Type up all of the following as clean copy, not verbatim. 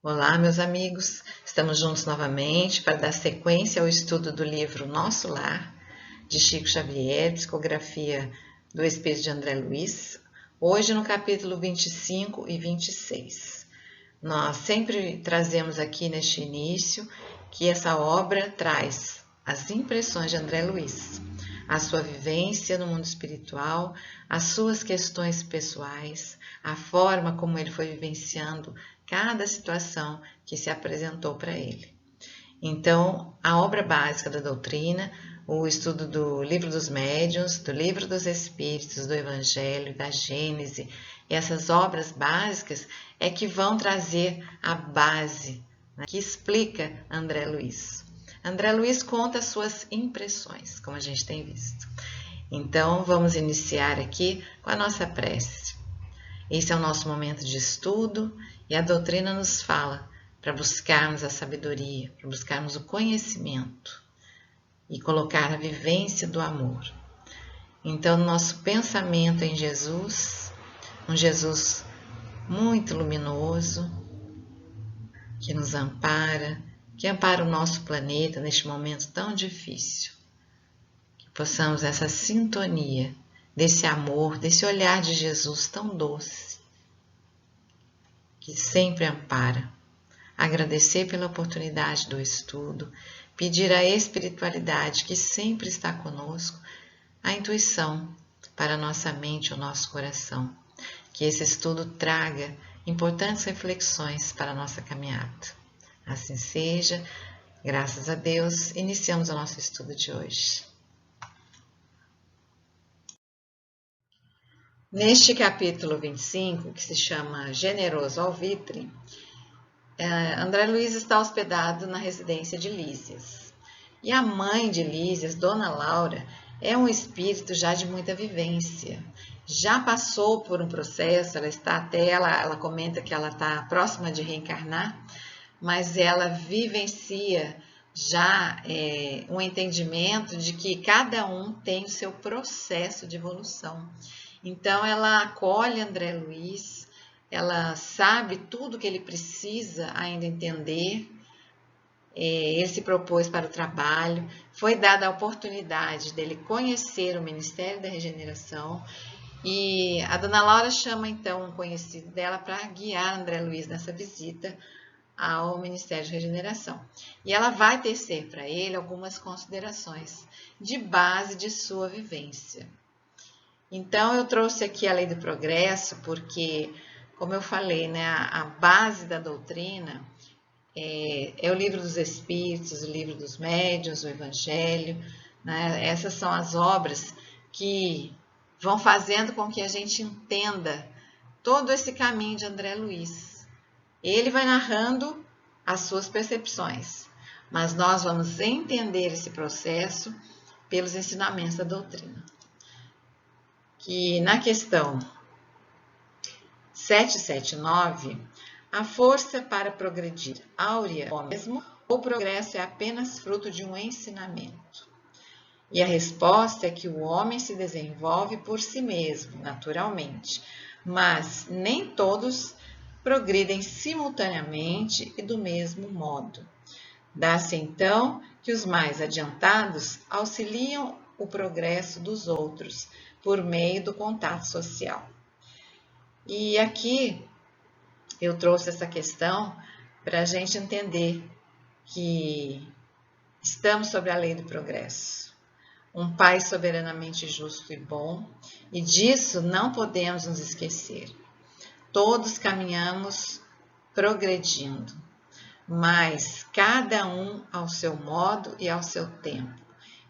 Olá, meus amigos. Estamos juntos novamente para dar sequência ao estudo do livro Nosso Lar, de Chico Xavier, psicografia do Espírito de André Luiz, hoje no capítulo 25 e 26. Nós sempre trazemos aqui neste início que essa obra traz as impressões de André Luiz, a sua vivência no mundo espiritual, as suas questões pessoais, a forma como ele foi vivenciando cada situação que se apresentou para ele. Então, a obra básica da doutrina, o estudo do Livro dos Médiuns, do Livro dos Espíritos, do Evangelho, da Gênese, e essas obras básicas é que vão trazer a base, né, que explica André Luiz. André Luiz conta as suas impressões, como a gente tem visto. Então, vamos iniciar aqui com a nossa prece. Esse é o nosso momento de estudo e a doutrina nos fala para buscarmos a sabedoria, para buscarmos o conhecimento e colocar a vivência do amor. Então, nosso pensamento em Jesus, um Jesus muito luminoso, que nos ampara, que ampara o nosso planeta neste momento tão difícil. Que possamos essa sintonia desse amor, desse olhar de Jesus tão doce, que sempre ampara. Agradecer pela oportunidade do estudo, pedir à espiritualidade que sempre está conosco, a intuição para a nossa mente e o nosso coração. Que esse estudo traga importantes reflexões para a nossa caminhada. Assim seja, graças a Deus, iniciamos o nosso estudo de hoje. Neste capítulo 25, que se chama Generoso Alvitre, André Luiz está hospedado na residência de Lísias. E a mãe de Lísias, Dona Laura, é um espírito já de muita vivência. Já passou por um processo, ela comenta que ela está próxima de reencarnar, mas ela vivencia já um entendimento de que cada um tem o seu processo de evolução. Então, ela acolhe André Luiz, ela sabe tudo que ele precisa ainda entender, ele se propôs para o trabalho, foi dada a oportunidade dele conhecer o Ministério da Regeneração, e a Dona Laura chama então um conhecido dela para guiar André Luiz nessa visita ao Ministério de Regeneração. E ela vai tecer para ele algumas considerações de base de sua vivência. Então, eu trouxe aqui a Lei do Progresso porque, como eu falei, né, a base da doutrina é o Livro dos Espíritos, o Livro dos Médiuns, o Evangelho, né? Essas são as obras que vão fazendo com que a gente entenda todo esse caminho de André Luiz. Ele vai narrando as suas percepções, mas nós vamos entender esse processo pelos ensinamentos da doutrina. Que na questão 779, a força para progredir áurea ou mesmo, o progresso é apenas fruto de um ensinamento. E a resposta é que o homem se desenvolve por si mesmo, naturalmente, mas nem todos progridem simultaneamente e do mesmo modo. Dá-se então que os mais adiantados auxiliam o progresso dos outros por meio do contato social. E aqui eu trouxe essa questão para a gente entender que estamos sobre a lei do progresso. Um Pai soberanamente justo e bom, e disso não podemos nos esquecer. Todos caminhamos progredindo, mas cada um ao seu modo e ao seu tempo.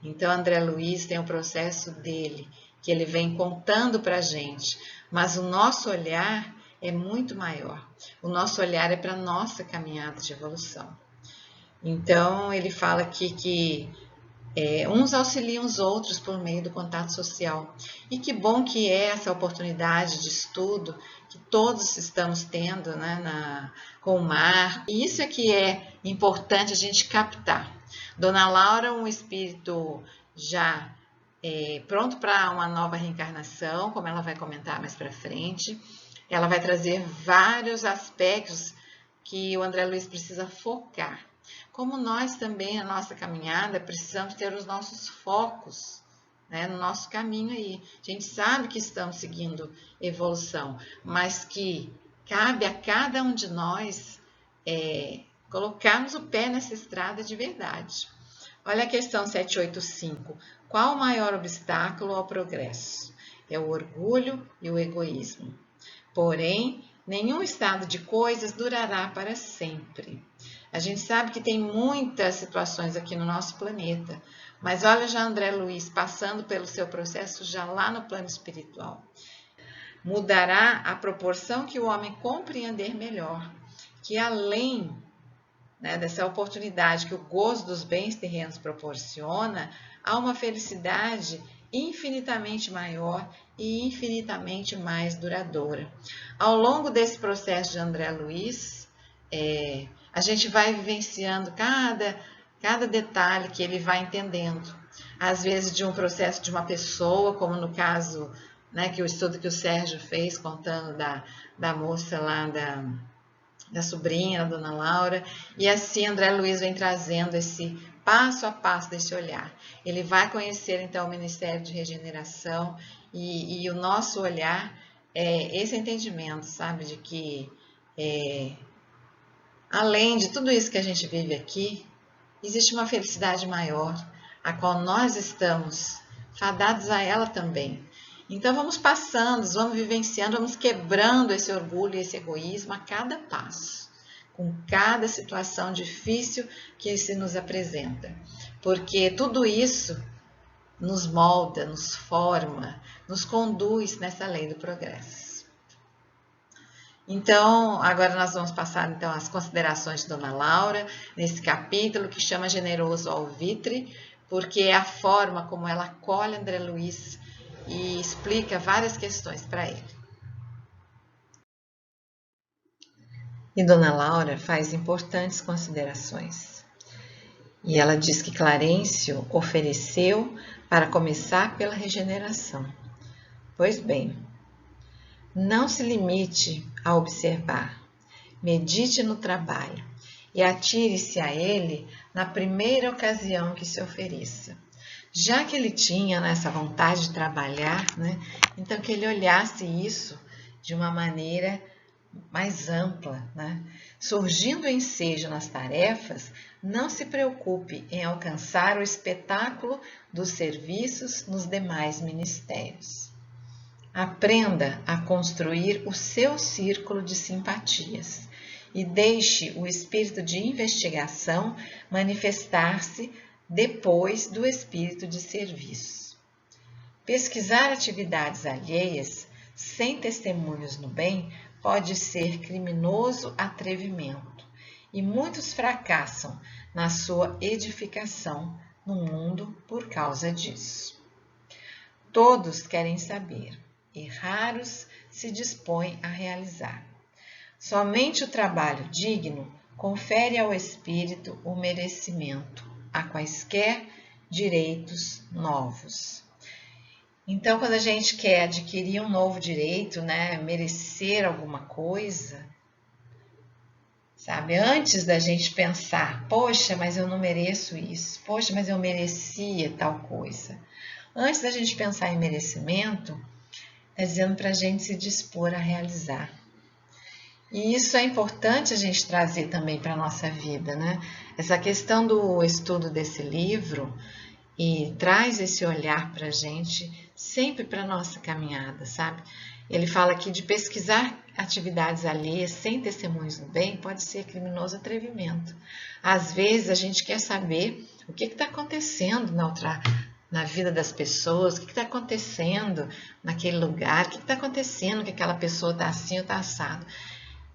Então, André Luiz tem o processo dele, que ele vem contando para a gente, mas o nosso olhar é muito maior. O nosso olhar é para a nossa caminhada de evolução. Então, ele fala aqui que uns auxiliam os outros por meio do contato social. E que bom que é essa oportunidade de estudo que todos estamos tendo, né, com o mar. E isso é que é importante a gente captar. Dona Laura, um espírito já pronto para uma nova reencarnação, como ela vai comentar mais para frente. Ela vai trazer vários aspectos que o André Luiz precisa focar. Como nós também, na nossa caminhada, precisamos ter os nossos focos, né, no nosso caminho aí. A gente sabe que estamos seguindo evolução, mas que cabe a cada um de nós colocarmos o pé nessa estrada de verdade. Olha a questão 785. Qual o maior obstáculo ao progresso? É o orgulho e o egoísmo. Porém, nenhum estado de coisas durará para sempre. A gente sabe que tem muitas situações aqui no nosso planeta, mas olha já André Luiz passando pelo seu processo já lá no plano espiritual. Mudará a proporção que o homem compreender melhor, que além, né, dessa oportunidade que o gozo dos bens terrenos proporciona, há uma felicidade infinitamente maior e infinitamente mais duradoura. Ao longo desse processo de André Luiz, a gente vai vivenciando cada detalhe que ele vai entendendo. Às vezes de um processo de uma pessoa, como no caso, né, que o estudo que o Sérgio fez, contando da moça lá, da sobrinha, da dona Laura, e assim André Luiz vem trazendo esse passo a passo desse olhar. Ele vai conhecer então o Ministério de Regeneração e o nosso olhar é esse entendimento, sabe, de que além de tudo isso que a gente vive aqui, existe uma felicidade maior, a qual nós estamos fadados a ela também. Então vamos passando, vamos vivenciando, vamos quebrando esse orgulho e esse egoísmo a cada passo, com cada situação difícil que se nos apresenta. Porque tudo isso nos molda, nos forma, nos conduz nessa lei do progresso. Então, agora nós vamos passar então as considerações de Dona Laura, nesse capítulo que chama Generoso Alvitre, porque é a forma como ela acolhe André Luiz e explica várias questões para ele. E Dona Laura faz importantes considerações. E ela diz que Clarencio ofereceu para começar pela regeneração. Pois bem, não se limite a observar, medite no trabalho e atire-se a ele na primeira ocasião que se ofereça. Já que ele tinha essa vontade de trabalhar, né, então que ele olhasse isso de uma maneira mais ampla, né? Surgindo ensejo nas tarefas, não se preocupe em alcançar o espetáculo dos serviços nos demais ministérios. Aprenda a construir o seu círculo de simpatias e deixe o espírito de investigação manifestar-se depois do espírito de serviço. Pesquisar atividades alheias sem testemunhos no bem pode ser criminoso atrevimento e muitos fracassam na sua edificação no mundo por causa disso. Todos querem saber e raros se dispõem a realizar. Somente o trabalho digno confere ao espírito o merecimento a quaisquer direitos novos. Então, quando a gente quer adquirir um novo direito, né, merecer alguma coisa, sabe, antes da gente pensar, poxa, mas eu não mereço isso, poxa, mas eu merecia tal coisa. Antes da gente pensar em merecimento, está dizendo para a gente se dispor a realizar. E isso é importante a gente trazer também para a nossa vida, né? Essa questão do estudo desse livro e traz esse olhar para a gente sempre para a nossa caminhada, sabe? Ele fala aqui de pesquisar atividades alheias sem testemunhos do bem pode ser criminoso atrevimento. Às vezes a gente quer saber o que está acontecendo na vida das pessoas, o que está acontecendo naquele lugar, o que está acontecendo que aquela pessoa está assim ou está assado.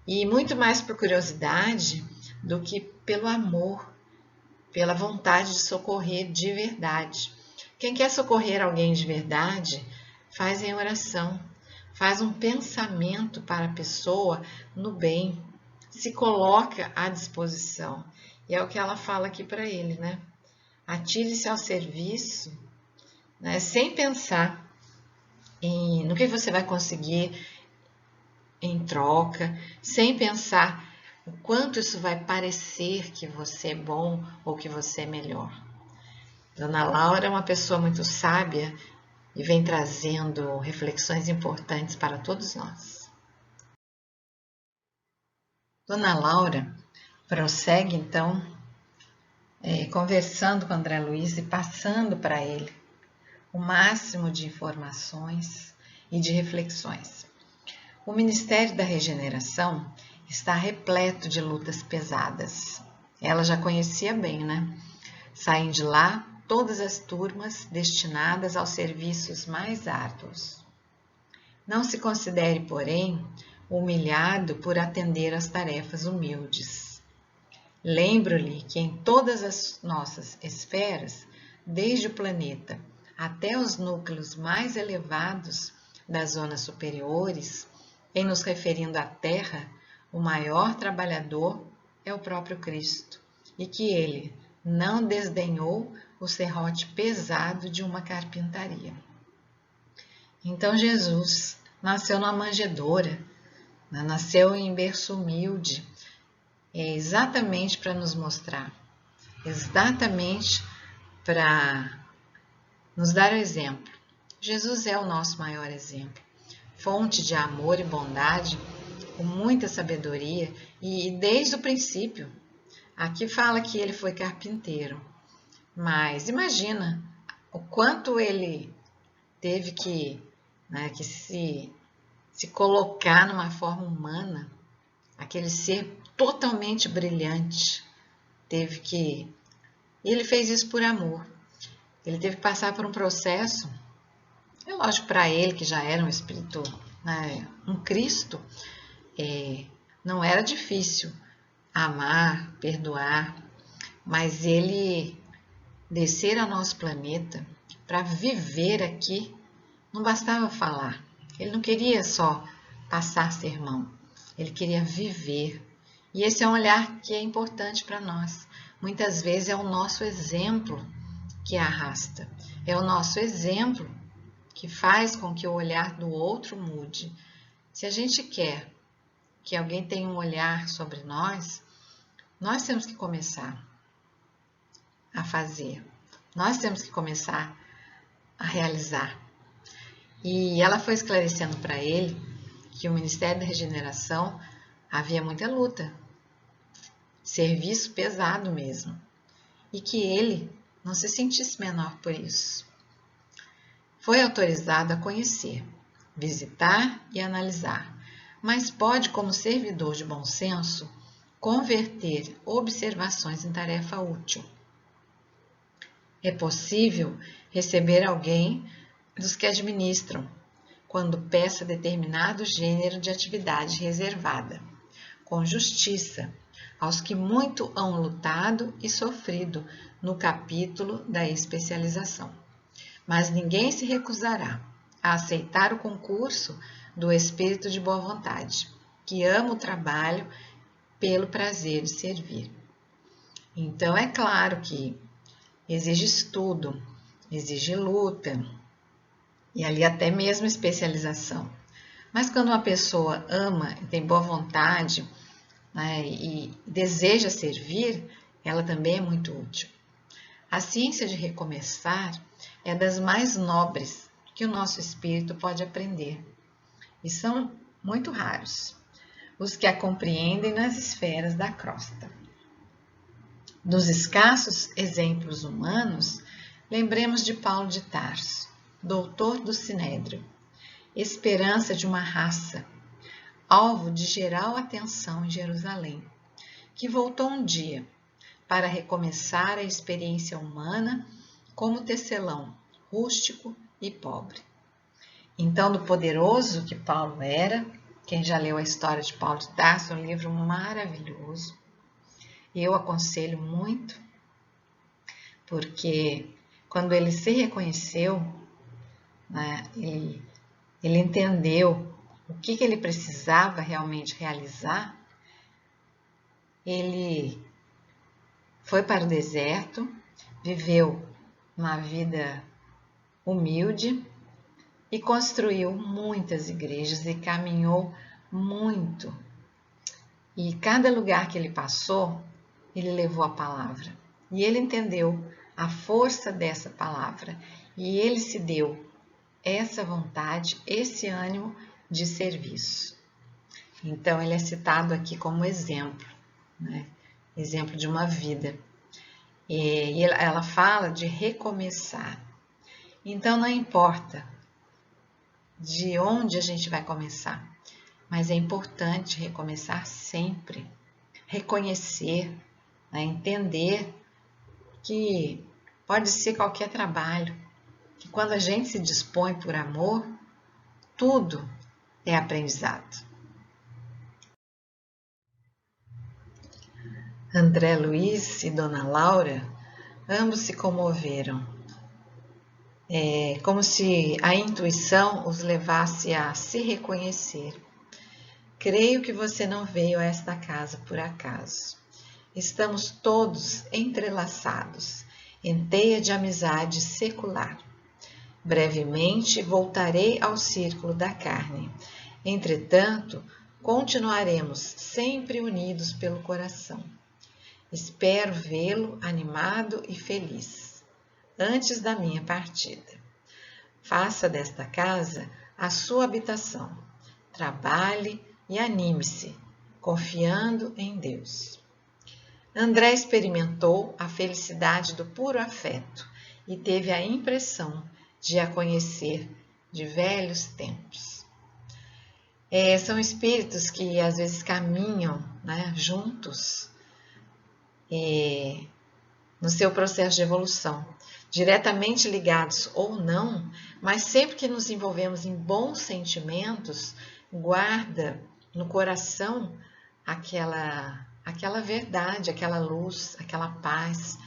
E muito mais por curiosidade do que pelo amor, pela vontade de socorrer de verdade. Quem quer socorrer alguém de verdade, faz em oração, faz um pensamento para a pessoa no bem, se coloca à disposição. E é o que ela fala aqui para ele, né? Atire-se ao serviço, né? Sem pensar no que você vai conseguir em troca, sem pensar o quanto isso vai parecer que você é bom ou que você é melhor. Dona Laura é uma pessoa muito sábia e vem trazendo reflexões importantes para todos nós. Dona Laura prossegue, então, conversando com André Luiz e passando para ele o máximo de informações e de reflexões. O Ministério da Regeneração está repleto de lutas pesadas. Ela já conhecia bem, né? Saem de lá todas as turmas destinadas aos serviços mais árduos. Não se considere, porém, humilhado por atender às tarefas humildes. Lembro-lhe que em todas as nossas esferas, desde o planeta até os núcleos mais elevados das zonas superiores, em nos referindo à Terra, o maior trabalhador é o próprio Cristo, e que ele não desdenhou o serrote pesado de uma carpintaria. Então Jesus nasceu numa manjedoura, nasceu em berço humilde, exatamente para nos mostrar, exatamente para nos dar o exemplo. Jesus é o nosso maior exemplo, fonte de amor e bondade, com muita sabedoria e desde o princípio. Aqui fala que ele foi carpinteiro, mas imagina o quanto ele teve que se colocar numa forma humana, aquele ser totalmente brilhante, e ele fez isso por amor. Ele teve que passar por um processo, é lógico, para ele que já era um espírito, né, um Cristo, não era difícil amar, perdoar, mas ele descer ao nosso planeta para viver aqui, não bastava falar. Ele não queria só passar sermão, ele queria viver. E esse é um olhar que é importante para nós. Muitas vezes é o nosso exemplo que arrasta, é o nosso exemplo que faz com que o olhar do outro mude. Se a gente quer que alguém tenha um olhar sobre nós temos que começar a fazer, nós temos que começar a realizar. E ela foi esclarecendo para ele que o Ministério da Regeneração havia muita luta, serviço pesado mesmo, e que ele não se sentisse menor por isso. Foi autorizado a conhecer, visitar e analisar, mas pode, como servidor de bom senso, converter observações em tarefa útil. É possível receber alguém dos que administram, quando peça determinado gênero de atividade reservada, com justiça, aos que muito hão lutado e sofrido no capítulo da especialização. Mas ninguém se recusará a aceitar o concurso do espírito de boa vontade, que ama o trabalho pelo prazer de servir. Então, é claro que exige estudo, exige luta, e ali até mesmo especialização. Mas quando uma pessoa ama e tem boa vontade, né, e deseja servir, ela também é muito útil. A ciência de recomeçar é das mais nobres que o nosso espírito pode aprender, e são muito raros os que a compreendem nas esferas da crosta. Dos escassos exemplos humanos, lembremos de Paulo de Tarso, doutor do Sinédrio, esperança de uma raça, alvo de geral atenção em Jerusalém, que voltou um dia para recomeçar a experiência humana como tecelão, rústico e pobre. Então, do poderoso que Paulo era, quem já leu a história de Paulo de Tarso, é um livro maravilhoso, e eu aconselho muito, porque quando ele se reconheceu, né, ele entendeu o que ele precisava realmente realizar, ele foi para o deserto, viveu uma vida humilde e construiu muitas igrejas e caminhou muito E cada lugar que ele passou, ele levou a palavra. E ele entendeu a força dessa palavra. E ele se deu essa vontade, esse ânimo de serviço. Então, ele é citado aqui como exemplo, né? Exemplo de uma vida. E ela fala de recomeçar. Então, não importa de onde a gente vai começar, mas é importante recomeçar sempre, reconhecer, né? Entender que pode ser qualquer trabalho, que quando a gente se dispõe por amor, tudo é aprendizado. André Luiz e Dona Laura, ambos se comoveram. É como se a intuição os levasse a se reconhecer. Creio que você não veio a esta casa por acaso. Estamos todos entrelaçados em teia de amizade secular. Brevemente voltarei ao círculo da carne. Entretanto, continuaremos sempre unidos pelo coração. Espero vê-lo animado e feliz antes da minha partida. Faça desta casa a sua habitação. Trabalhe e anime-se, confiando em Deus. André experimentou a felicidade do puro afeto e teve a impressão de a conhecer de velhos tempos. São espíritos que às vezes caminham, né, juntos no seu processo de evolução, diretamente ligados ou não, mas sempre que nos envolvemos em bons sentimentos, guarda no coração aquela verdade, aquela luz, aquela paz,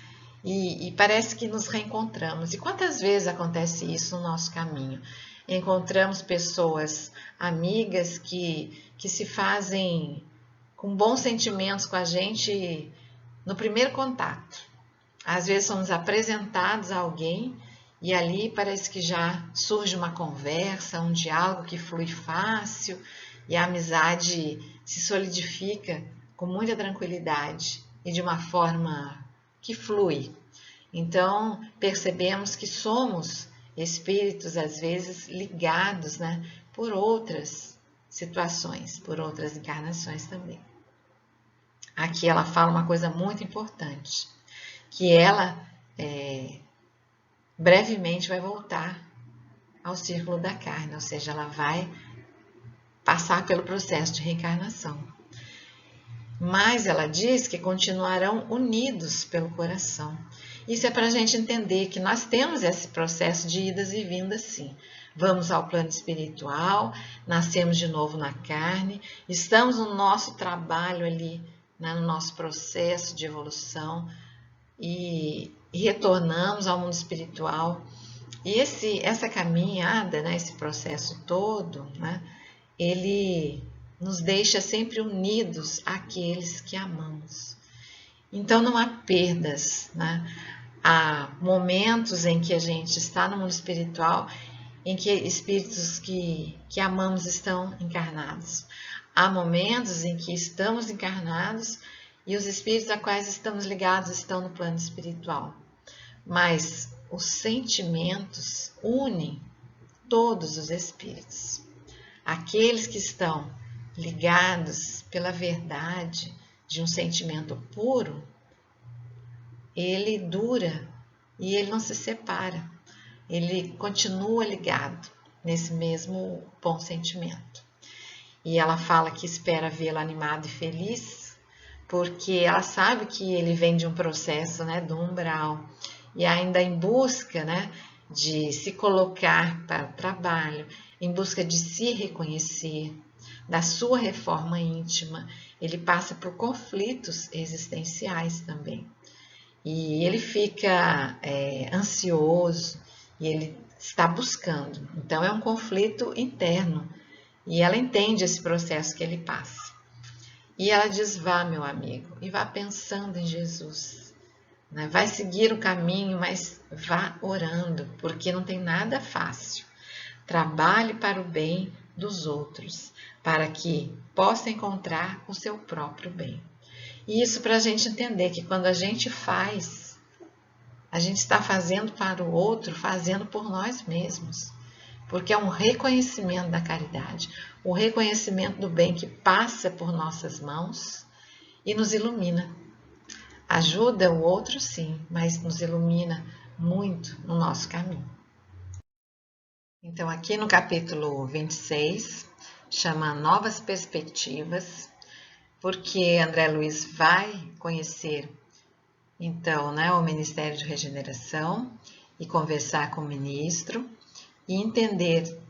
e parece que nos reencontramos. E quantas vezes acontece isso no nosso caminho? Encontramos pessoas amigas que se fazem com bons sentimentos com a gente no primeiro contato. Às vezes somos apresentados a alguém e ali parece que já surge uma conversa, um diálogo que flui fácil e a amizade se solidifica com muita tranquilidade e de uma forma que flui. Então, percebemos que somos espíritos, às vezes, ligados, né, por outras situações, por outras encarnações também. Aqui ela fala uma coisa muito importante, que ela brevemente vai voltar ao círculo da carne, ou seja, ela vai passar pelo processo de reencarnação. Mas ela diz que continuarão unidos pelo coração. Isso é para a gente entender que nós temos esse processo de idas e vindas, sim. Vamos ao plano espiritual, nascemos de novo na carne, estamos no nosso trabalho ali, né, no nosso processo de evolução e retornamos ao mundo espiritual. E essa caminhada, né, esse processo todo, né, ele nos deixa sempre unidos àqueles que amamos. Então não há perdas, né? Há momentos em que a gente está no mundo espiritual, em que espíritos que amamos estão encarnados. Há momentos em que estamos encarnados e os espíritos a quais estamos ligados estão no plano espiritual. Mas os sentimentos unem todos os espíritos. Aqueles que estão ligados pela verdade de um sentimento puro, ele dura e ele não se separa, ele continua ligado nesse mesmo bom sentimento. E ela fala que espera vê-lo animado e feliz, porque ela sabe que ele vem de um processo, né, do umbral, e ainda em busca, né, de se colocar para o trabalho, em busca de se reconhecer, da sua reforma íntima, ele passa por conflitos existenciais também. E ele fica ansioso e ele está buscando. Então é um conflito interno e ela entende esse processo que ele passa. E ela diz, vá meu amigo, e vá pensando em Jesus. Né? Vai seguir o caminho, mas vá orando, porque não tem nada fácil. Trabalhe para o bem, dos outros, para que possa encontrar o seu próprio bem. E isso para a gente entender que quando a gente faz, a gente está fazendo para o outro, fazendo por nós mesmos. Porque é um reconhecimento da caridade, o reconhecimento do bem que passa por nossas mãos e nos ilumina. Ajuda o outro, sim, mas nos ilumina muito no nosso caminho. Então, aqui no capítulo 26, chama Novas Perspectivas, porque André Luiz vai conhecer, então, o Ministério de Regeneração e conversar com o ministro e entender,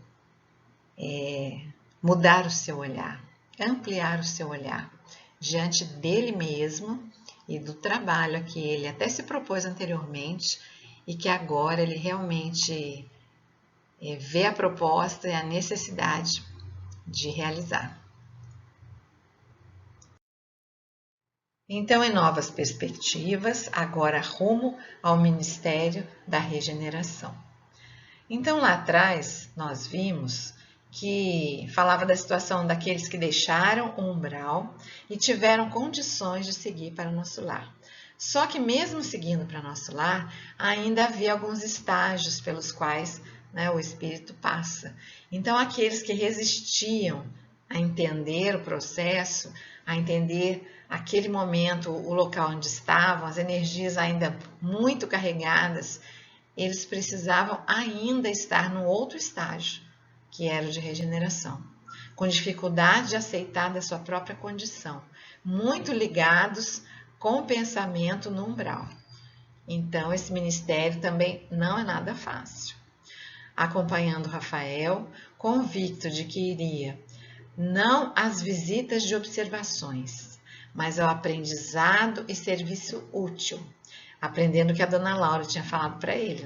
mudar o seu olhar, ampliar o seu olhar diante dele mesmo e do trabalho a que ele até se propôs anteriormente e que agora ele realmente vê a proposta e a necessidade de realizar. Então, em Novas Perspectivas, agora rumo ao Ministério da Regeneração. Então, lá atrás, nós vimos que falava da situação daqueles que deixaram o umbral e tiveram condições de seguir para o nosso lar. Só que mesmo seguindo para o nosso lar, ainda havia alguns estágios pelos quais o espírito passa. Então, aqueles que resistiam a entender o processo, a entender aquele momento, o local onde estavam, as energias ainda muito carregadas, eles precisavam ainda estar no outro estágio, que era o de regeneração, com dificuldade de aceitar da sua própria condição, muito ligados com o pensamento no umbral. Então, esse ministério também não é nada fácil. Acompanhando Rafael, convicto de que iria não às visitas de observações, mas ao aprendizado e serviço útil, aprendendo o que a dona Laura tinha falado para ele,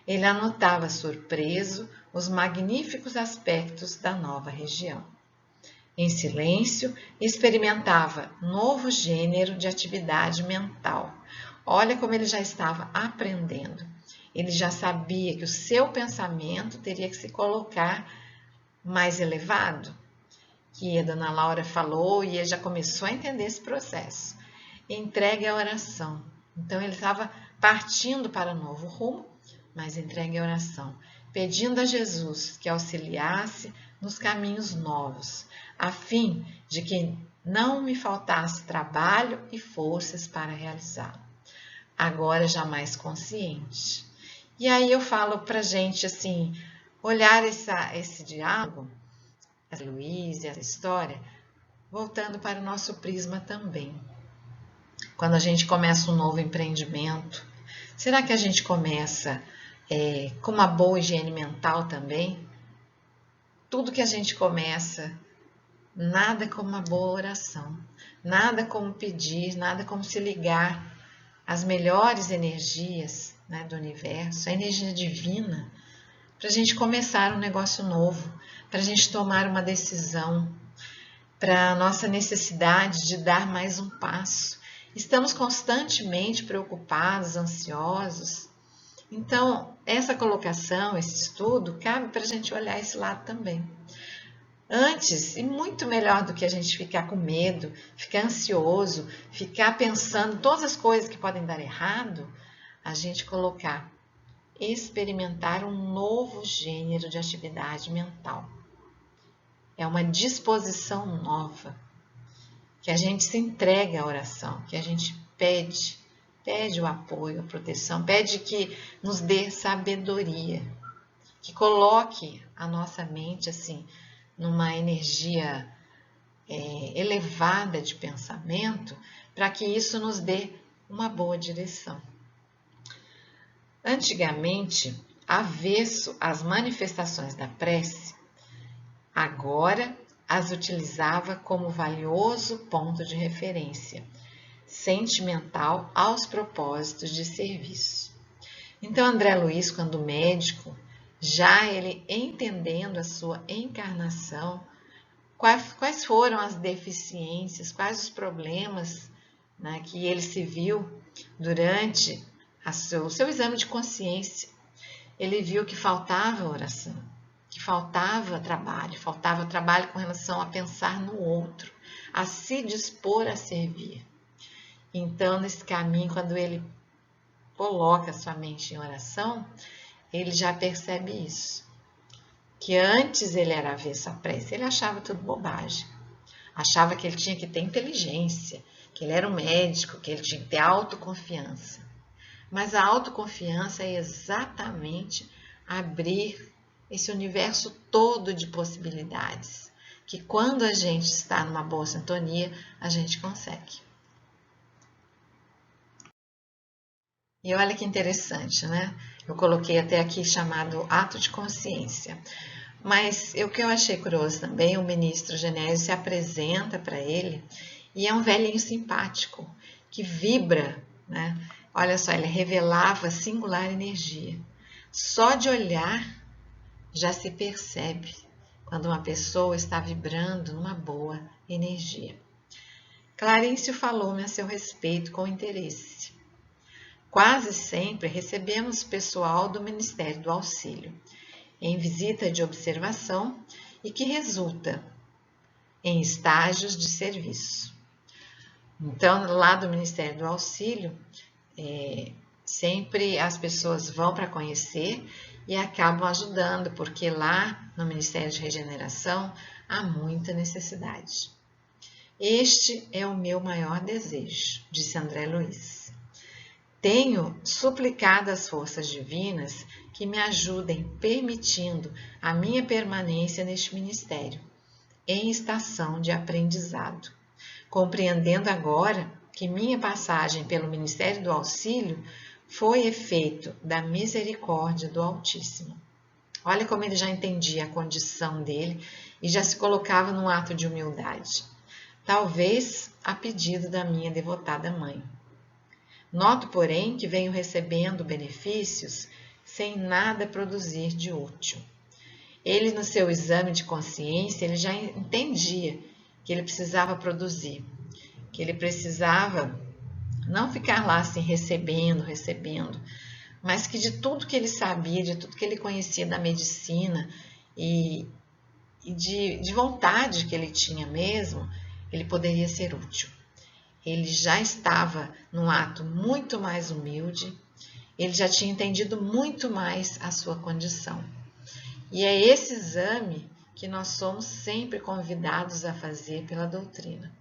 Ele anotava surpreso os magníficos aspectos da nova região. Em silêncio, experimentava novo gênero de atividade mental. Olha como ele já estava aprendendo. Ele já sabia que o seu pensamento teria que se colocar mais elevado, que a dona Laura falou e ele já começou a entender esse processo. Entregue a oração. Então, ele estava partindo para um novo rumo, mas entregue a oração, pedindo a Jesus que auxiliasse nos caminhos novos, a fim de que não me faltasse trabalho e forças para realizá-lo. Agora já mais consciente. E aí eu falo para a gente assim, olhar esse diálogo, a Luiz e essa história, voltando para o nosso prisma também. Quando a gente começa um novo empreendimento, será que a gente começa com uma boa higiene mental também? Tudo que a gente começa, nada como uma boa oração, nada como pedir, nada como se ligar às melhores energias do universo, a energia divina, para a gente começar um negócio novo, para a gente tomar uma decisão, para a nossa necessidade de dar mais um passo. Estamos constantemente preocupados, ansiosos. Então, essa colocação, esse estudo, cabe para a gente olhar esse lado também. Antes, e muito melhor do que a gente ficar com medo, ficar ansioso, ficar pensando todas as coisas que podem dar errado, a gente experimentar um novo gênero de atividade mental. É uma disposição nova, que a gente se entrega à oração, que a gente pede o apoio, a proteção, pede que nos dê sabedoria, que coloque a nossa mente assim numa energia elevada de pensamento, para que isso nos dê uma boa direção. Antigamente, avesso às manifestações da prece, agora as utilizava como valioso ponto de referência sentimental aos propósitos de serviço. Então, André Luiz, quando médico, já ele entendendo a sua encarnação, quais foram as deficiências, quais os problemas que ele se viu durante o seu exame de consciência. Ele viu que faltava oração. que faltava trabalho com relação a pensar no outro, a se dispor a servir. Então, nesse caminho, quando ele coloca sua mente em oração, ele já percebe isso. Que antes ele era avesso à prece, ele achava tudo bobagem. Achava que ele tinha que ter inteligência, que ele era um médico, que ele tinha que ter autoconfiança. Mas a autoconfiança é exatamente abrir esse universo todo de possibilidades, que quando a gente está numa boa sintonia, a gente consegue. E olha que interessante, né? Eu coloquei até aqui chamado ato de consciência. Mas o que eu achei curioso também, o ministro Genésio se apresenta para ele e é um velhinho simpático, que vibra, né? Olha só, ele revelava singular energia. Só de olhar já se percebe quando uma pessoa está vibrando numa boa energia. Clarencio falou-me a seu respeito com interesse. Quase sempre recebemos pessoal do Ministério do Auxílio em visita de observação e que resulta em estágios de serviço. Então, lá do Ministério do Auxílio, sempre as pessoas vão para conhecer e acabam ajudando, porque lá no Ministério de Regeneração há muita necessidade. Este é o meu maior desejo, disse André Luiz. Tenho suplicado às forças divinas que me ajudem permitindo a minha permanência neste ministério, em estação de aprendizado, compreendendo agora que minha passagem pelo Ministério do Auxílio foi efeito da misericórdia do Altíssimo. Olha como ele já entendia a condição dele e já se colocava num ato de humildade, talvez a pedido da minha devotada mãe. Noto, porém, que venho recebendo benefícios sem nada produzir de útil. Ele, no seu exame de consciência, ele já entendia que ele precisava produzir, que ele precisava não ficar lá assim recebendo, mas que de tudo que ele sabia, de tudo que ele conhecia da medicina e de vontade que ele tinha mesmo, ele poderia ser útil. Ele já estava num ato muito mais humilde, ele já tinha entendido muito mais a sua condição. E é esse exame que nós somos sempre convidados a fazer pela doutrina.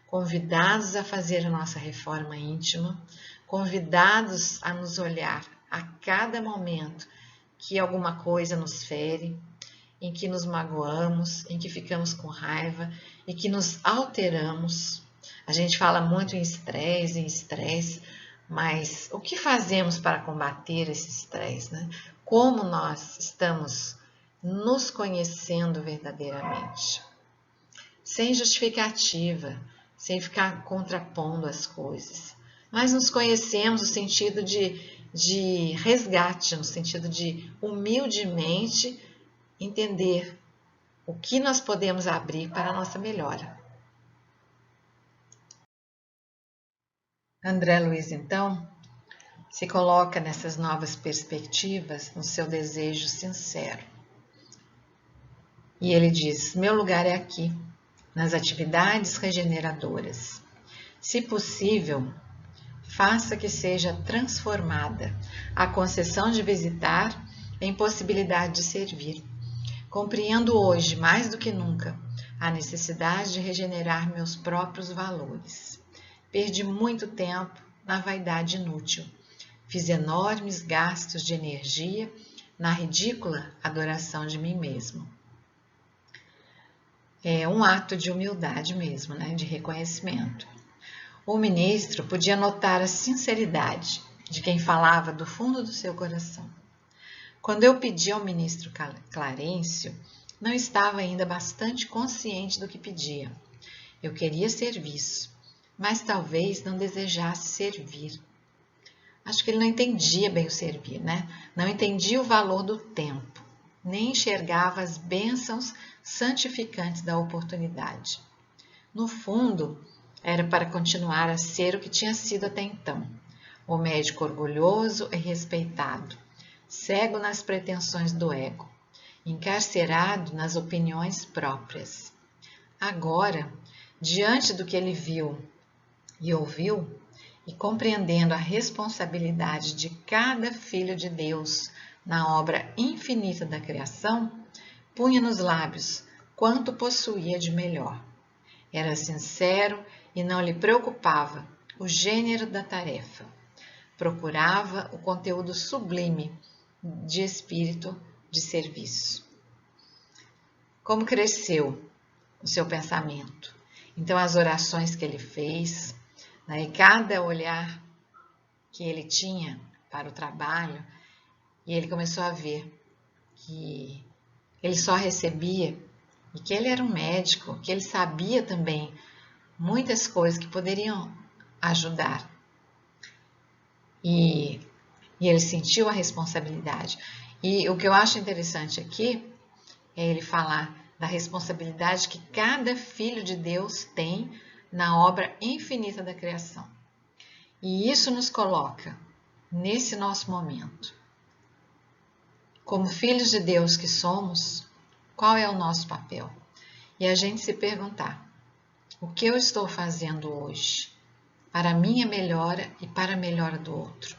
Convidados a fazer a nossa reforma íntima, convidados a nos olhar a cada momento que alguma coisa nos fere, em que nos magoamos, em que ficamos com raiva e que nos alteramos. A gente fala muito em estresse, mas o que fazemos para combater esse estresse, né? Como nós estamos nos conhecendo verdadeiramente? Sem justificativa, sem ficar contrapondo as coisas. Mas nos conhecemos no sentido de resgate, no sentido de humildemente entender o que nós podemos abrir para a nossa melhora. André Luiz, então, se coloca nessas novas perspectivas no seu desejo sincero. E ele diz: meu lugar é aqui, nas atividades regeneradoras. Se possível, faça que seja transformada a concessão de visitar em possibilidade de servir. Compreendo hoje, mais do que nunca, a necessidade de regenerar meus próprios valores. Perdi muito tempo na vaidade inútil. Fiz enormes gastos de energia na ridícula adoração de mim mesmo. É um ato de humildade mesmo, né? De reconhecimento. O ministro podia notar a sinceridade de quem falava do fundo do seu coração. Quando eu pedi ao ministro Clarencio, não estava ainda bastante consciente do que pedia. Eu queria serviço, mas talvez não desejasse servir. Acho que ele não entendia bem o servir, né? Não entendia o valor do tempo, nem enxergava as bênçãos santificantes da oportunidade. No fundo, era para continuar a ser o que tinha sido até então, o médico orgulhoso e respeitado, cego nas pretensões do ego, encarcerado nas opiniões próprias. Agora, diante do que ele viu e ouviu, e compreendendo a responsabilidade de cada filho de Deus na obra infinita da criação, punha nos lábios quanto possuía de melhor. Era sincero e não lhe preocupava o gênero da tarefa. Procurava o conteúdo sublime de espírito de serviço. Como cresceu o seu pensamento? Então, as orações que ele fez, né, e cada olhar que ele tinha para o trabalho, e ele começou a ver que ele só recebia e que ele era um médico, que ele sabia também muitas coisas que poderiam ajudar. E ele sentiu a responsabilidade. E o que eu acho interessante aqui é ele falar da responsabilidade que cada filho de Deus tem na obra infinita da criação. E isso nos coloca nesse nosso momento. Como filhos de Deus que somos, qual é o nosso papel? E a gente se perguntar: o que eu estou fazendo hoje para a minha melhora e para a melhora do outro?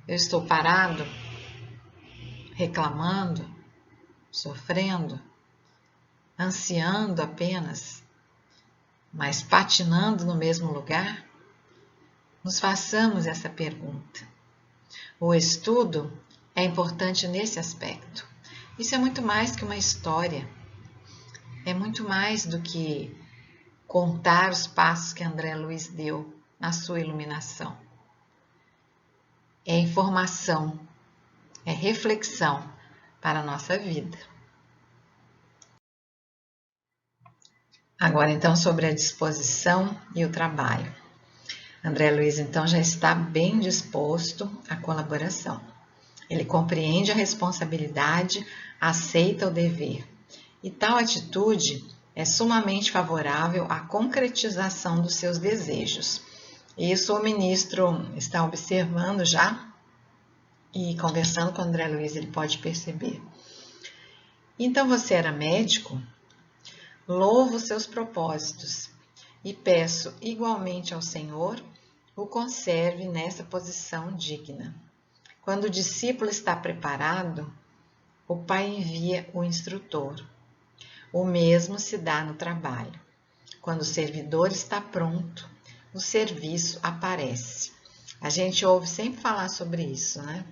Eu estou parado, reclamando, sofrendo, ansiando apenas, mas patinando no mesmo lugar? Nos façamos essa pergunta. O estudo é importante nesse aspecto. Isso é muito mais que uma história. É muito mais do que contar os passos que André Luiz deu na sua iluminação. É informação, é reflexão para a nossa vida. Agora, então, sobre a disposição e o trabalho. André Luiz, então, já está bem disposto à colaboração. Ele compreende a responsabilidade, aceita o dever. E tal atitude é sumamente favorável à concretização dos seus desejos. Isso o ministro está observando já e conversando com André Luiz, ele pode perceber. Então, você era médico? Louvo os seus propósitos e peço igualmente ao Senhor o conserve nessa posição digna. Quando o discípulo está preparado, o Pai envia o instrutor. O mesmo se dá no trabalho. Quando o servidor está pronto, o serviço aparece. A gente ouve sempre falar sobre isso, né?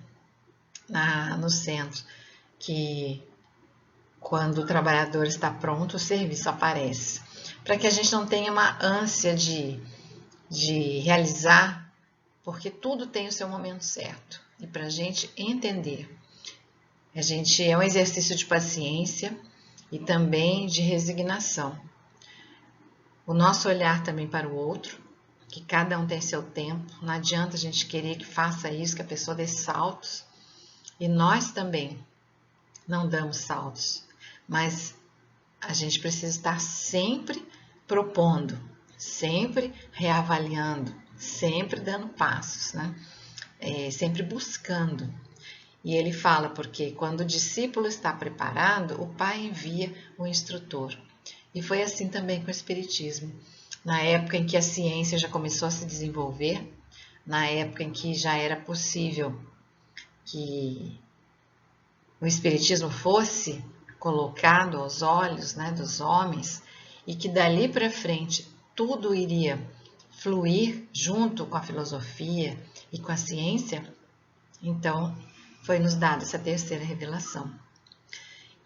No centro, que quando o trabalhador está pronto, o serviço aparece. Para que a gente não tenha uma ânsia de realizar, porque tudo tem o seu momento certo. E para a gente entender, é um exercício de paciência e também de resignação. O nosso olhar também para o outro, que cada um tem seu tempo, não adianta a gente querer que faça isso, que a pessoa dê saltos, e nós também não damos saltos, mas a gente precisa estar sempre propondo, sempre reavaliando, sempre dando passos, né? Sempre buscando. E ele fala porque quando o discípulo está preparado, o Pai envia o instrutor. E foi assim também com o Espiritismo. Na época em que a ciência já começou a se desenvolver, na época em que já era possível que o Espiritismo fosse colocado aos olhos, né, dos homens, e que dali para frente tudo iria fluir junto com a filosofia e com a ciência, então foi nos dada essa terceira revelação.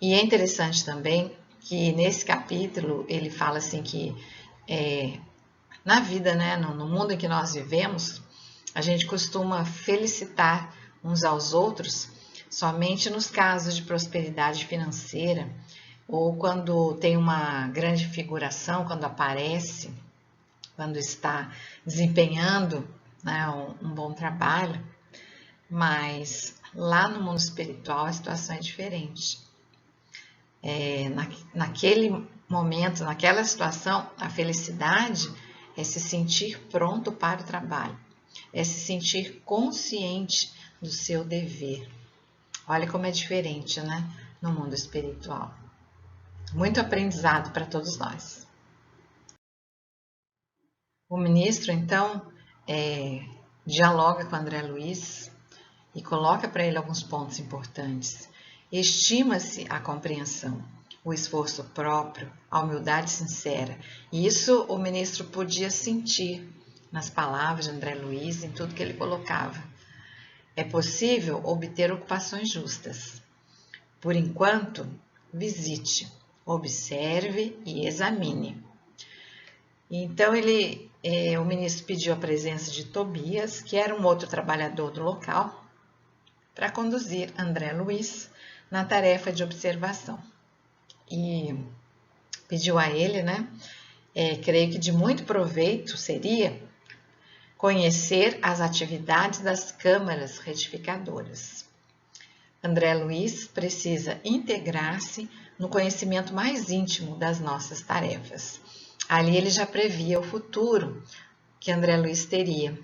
E é interessante também que nesse capítulo ele fala assim que na vida, né, no mundo em que nós vivemos, a gente costuma felicitar uns aos outros somente nos casos de prosperidade financeira ou quando tem uma grande figuração, quando aparece, quando está desempenhando, né, um bom trabalho. Mas lá no mundo espiritual a situação é diferente. Naquele momento, naquela situação, a felicidade é se sentir pronto para o trabalho, é se sentir consciente do seu dever. Olha como é diferente, né? no mundo espiritual. Muito aprendizado para todos nós. O ministro, então, dialoga com André Luiz e coloca para ele alguns pontos importantes. Estima-se a compreensão, o esforço próprio, a humildade sincera. E isso o ministro podia sentir nas palavras de André Luiz, em tudo que ele colocava. É possível obter ocupações justas. Por enquanto, visite, observe e examine. Então, o ministro pediu a presença de Tobias, que era um outro trabalhador do local, para conduzir André Luiz na tarefa de observação. E pediu a ele, creio que de muito proveito seria conhecer as atividades das câmaras retificadoras. André Luiz precisa integrar-se no conhecimento mais íntimo das nossas tarefas. Ali ele já previa o futuro que André Luiz teria,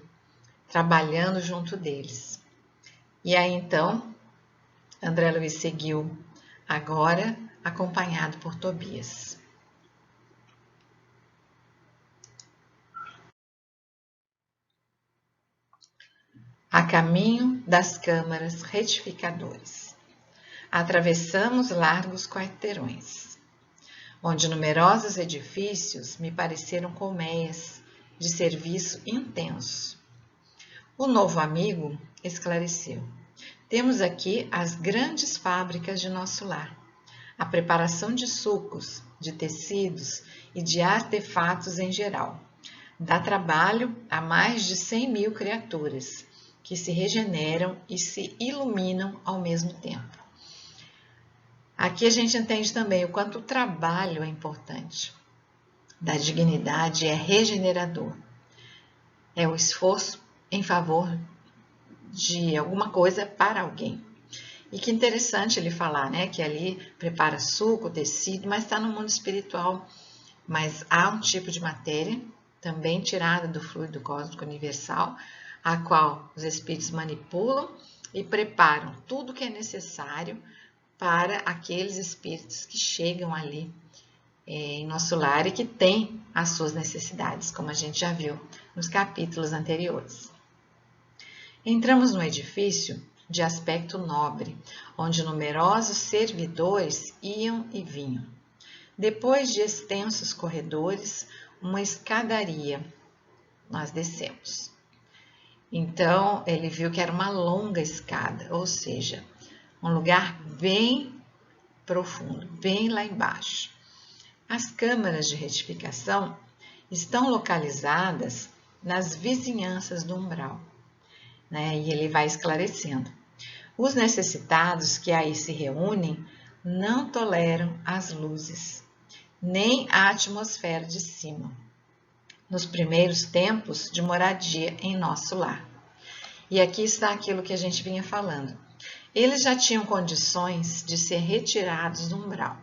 trabalhando junto deles. E aí então, André Luiz seguiu, agora acompanhado por Tobias. A caminho das câmaras retificadoras. Atravessamos largos quarteirões, onde numerosos edifícios me pareceram colmeias de serviço intenso. O novo amigo esclareceu. Temos aqui as grandes fábricas de nosso lar, a preparação de sucos, de tecidos e de artefatos em geral. Dá trabalho a mais de 100.000 criaturas, que se regeneram e se iluminam ao mesmo tempo. Aqui a gente entende também o quanto o trabalho é importante. Da dignidade é regenerador. É o esforço em favor de alguma coisa para alguém. E que interessante ele falar, que ali prepara suco, tecido, mas está no mundo espiritual. Mas há um tipo de matéria, também tirada do fluido cósmico universal, a qual os espíritos manipulam e preparam tudo o que é necessário para aqueles espíritos que chegam ali em nosso lar e que têm as suas necessidades, como a gente já viu nos capítulos anteriores. Entramos no edifício de aspecto nobre, onde numerosos servidores iam e vinham. Depois de extensos corredores, uma escadaria, nós descemos. Então, ele viu que era uma longa escada, ou seja, um lugar bem profundo, bem lá embaixo. As câmaras de retificação estão localizadas nas vizinhanças do umbral, e ele vai esclarecendo. Os necessitados que aí se reúnem não toleram as luzes, nem a atmosfera de cima, nos primeiros tempos de moradia em nosso lar. E aqui está aquilo que a gente vinha falando. Eles já tinham condições de ser retirados do umbral.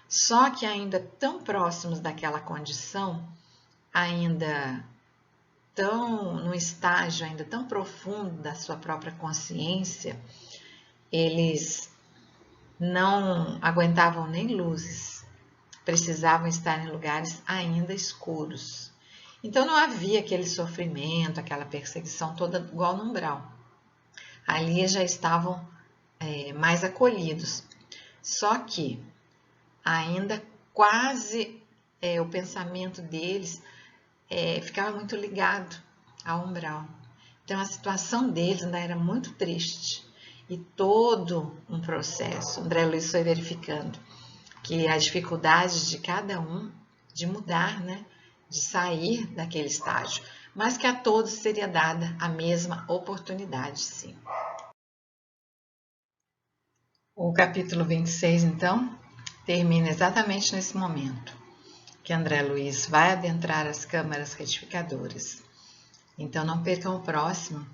Só que ainda tão próximos daquela condição, ainda num estágio ainda tão profundo da sua própria consciência, eles não aguentavam nem luzes, precisavam estar em lugares ainda escuros. Então não havia aquele sofrimento, aquela perseguição toda igual no umbral. Ali já estavam mais acolhidos. Só que ainda quase o pensamento deles ficava muito ligado ao umbral. Então a situação deles ainda era muito triste. E todo um processo, André Luiz foi verificando que as dificuldades de cada um de mudar, de sair daquele estágio, mas que a todos seria dada a mesma oportunidade, sim. O capítulo 26, então, termina exatamente nesse momento, que André Luiz vai adentrar as câmaras retificadoras. Então, não percam o próximo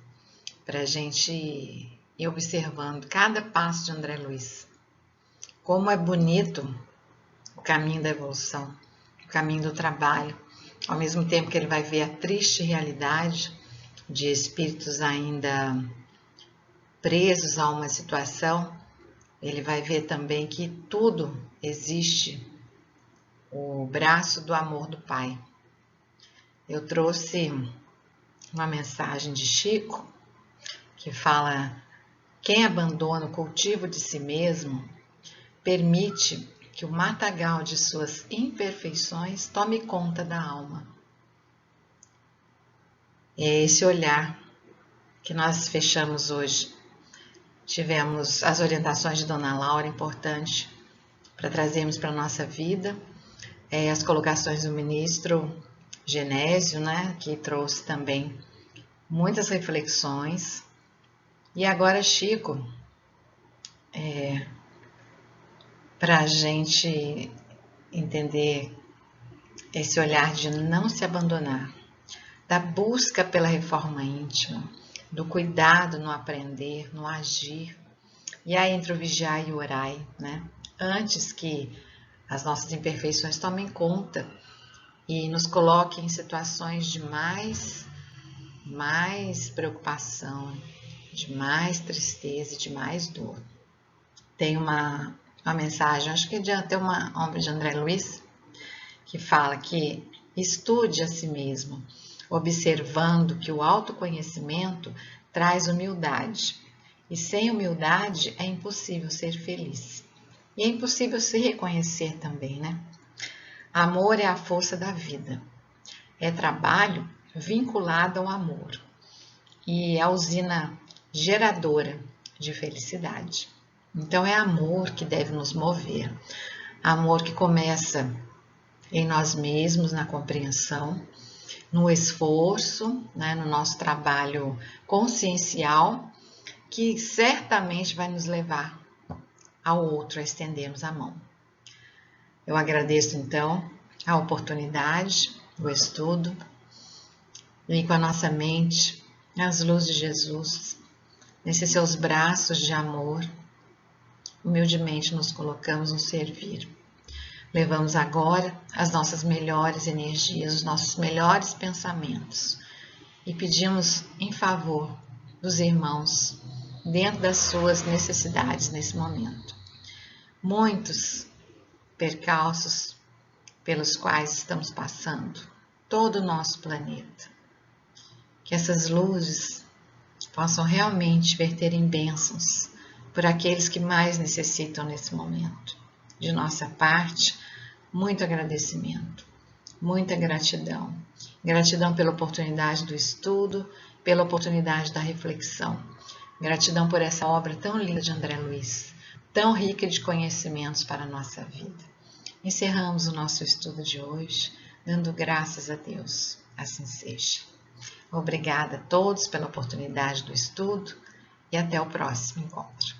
para a gente ir observando cada passo de André Luiz. Como é bonito o caminho da evolução, o caminho do trabalho, ao mesmo tempo que ele vai ver a triste realidade de espíritos ainda presos a uma situação ele vai ver também que tudo existe o braço do amor do Pai. Eu trouxe uma mensagem de Chico que fala: quem abandona o cultivo de si mesmo permite que o matagal de suas imperfeições tome conta da alma. É esse olhar que nós fechamos hoje. Tivemos as orientações de Dona Laura, importante para trazermos para a nossa vida, as colocações do ministro Genésio, né, que trouxe também muitas reflexões. E agora Chico, para a gente entender esse olhar de não se abandonar, da busca pela reforma íntima, do cuidado no aprender, no agir, e aí entre o vigiar e o orai, né? Antes que as nossas imperfeições tomem conta e nos coloquem em situações de mais preocupação, de mais tristeza e de mais dor. Tem uma mensagem, acho que é de até uma obra de André Luiz, que fala que estude a si mesmo, observando que o autoconhecimento traz humildade. E sem humildade é impossível ser feliz. E é impossível se reconhecer também, né? Amor é a força da vida. É trabalho vinculado ao amor. E é a usina geradora de felicidade. Então é amor que deve nos mover. Amor que começa em nós mesmos, na compreensão, no esforço, né, no nosso trabalho consciencial, que certamente vai nos levar ao outro a estendermos a mão. Eu agradeço então a oportunidade, o estudo, e com a nossa mente, as luzes de Jesus, nesses seus braços de amor, humildemente nos colocamos no servir. Levamos agora as nossas melhores energias, os nossos melhores pensamentos e pedimos em favor dos irmãos dentro das suas necessidades nesse momento. Muitos percalços pelos quais estamos passando, todo o nosso planeta. Que essas luzes possam realmente verter em bênçãos por aqueles que mais necessitam nesse momento. De nossa parte, muito agradecimento, muita gratidão. Gratidão pela oportunidade do estudo, pela oportunidade da reflexão. Gratidão por essa obra tão linda de André Luiz, tão rica de conhecimentos para a nossa vida. Encerramos o nosso estudo de hoje, dando graças a Deus. Assim seja. Obrigada a todos pela oportunidade do estudo e até o próximo encontro.